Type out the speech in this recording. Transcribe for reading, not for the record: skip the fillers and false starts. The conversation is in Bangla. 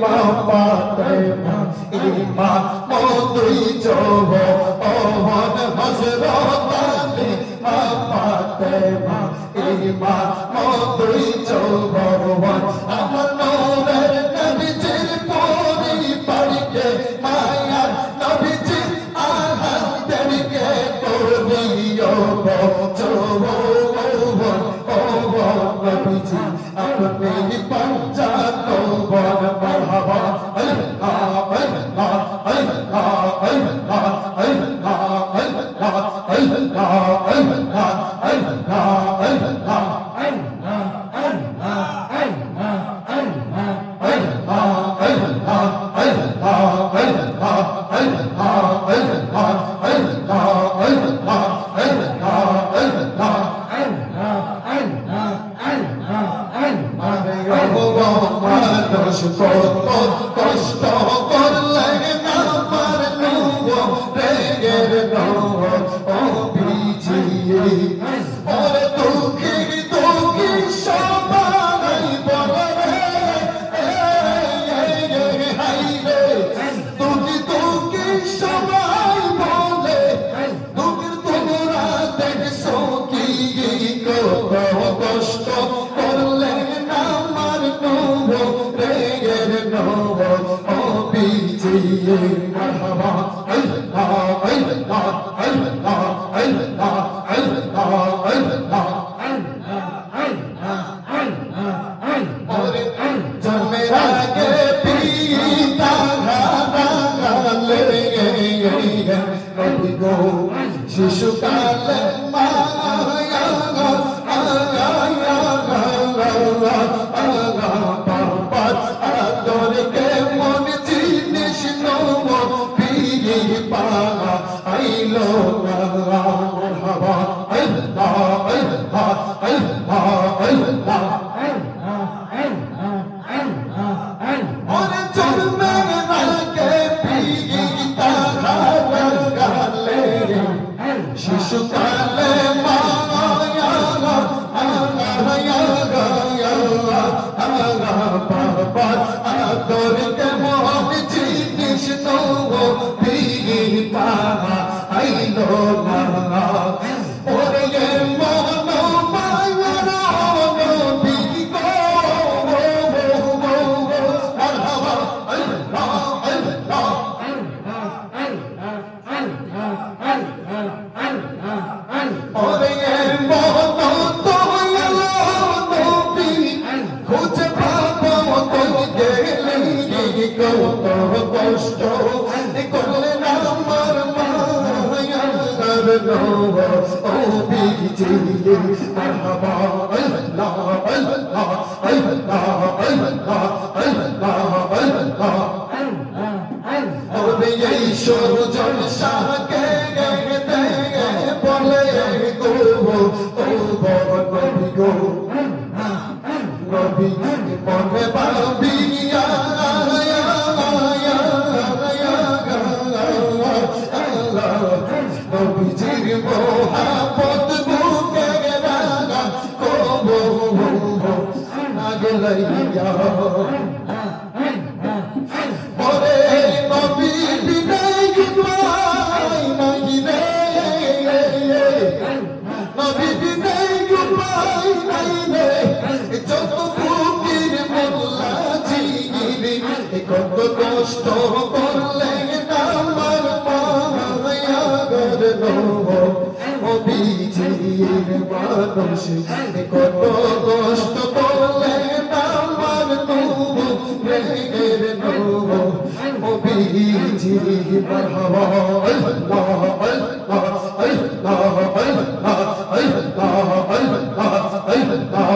মা ফাতেমা ইমাম দুই জওহর হযরত আলী মা ফাতেমা ইমাম দুই জওহর আমার নূরের নবীজির পরিবারকে মায়ার নবীজি আহাদেরকে করিও নবীজি আপনি পঞ্চাত বর মারহাবা আল্লাহ আল্লাহ আল্লাহ আল্লাহ আল্লাহ আল্লাহ আল্লাহ আল্লাহ আল্লাহ কষ্ট করলে আমার নূরের নূর ও বিজিয়ে ওরে দুঃখী দুঃখী সবাই বলে হাই রে দুঃখী দুঃখী সবাই বলে দুঃখীর তোমরা দেখছো কি কষ্ট করলে আমার নূরের নূর ও বিজিয়ে মারহাবা আল্লাহ আল্লাহ আল্লাহ আল্লাহ আল্লাহ আল্লাহ জন্মের আগে পিতা হারালে নবী গো শিশুকালে মায়া বাবার আদরকে মন জিনিস নবী পাওয়া আইলো মারহাবা আল্লাহ আল্লাহ আল্লাহ আল্লাহ ওরে জন্মের আগে পিতা হারালে শিশুকালে মায়া বাবার আদরকে মন জিনিস নবী পাওয়া আইলো না ওরে মন মায়ার নবী গো মারহাবা আল্লাহ আল্লাহ ওরে মন দয়াল নবী খুঁজে পাবো গেলে কত কষ্ট করলে আমার মায়ার নূর ও বিজিয়ে মারহাবা আল্লাহ আল্লাহ আল্লাহ আল্লাহ আল্লাহ আল্লাহ ওরে এই সুজন শাহকে বলে গো ও বড় নবী গো নবী মনে পাবি নবীজির মোহাবত বুকে রাখা কবো আগে লইয়া ওরে নবী বিদায় গুমাই নাই রে নবী বিদায় গুমাই নাই রে যত ফকির মোল্লা জিগিরি কত কষ্ট করলে আমার মায়া গর ও বিজির মানুষ কত কষ্ট করলে আমার নূরের নূর ও বিজি মারহাবা আল্লাহ আল্লাহ আল্লাহ আল্লাহ আল্লাহ আল্লাহ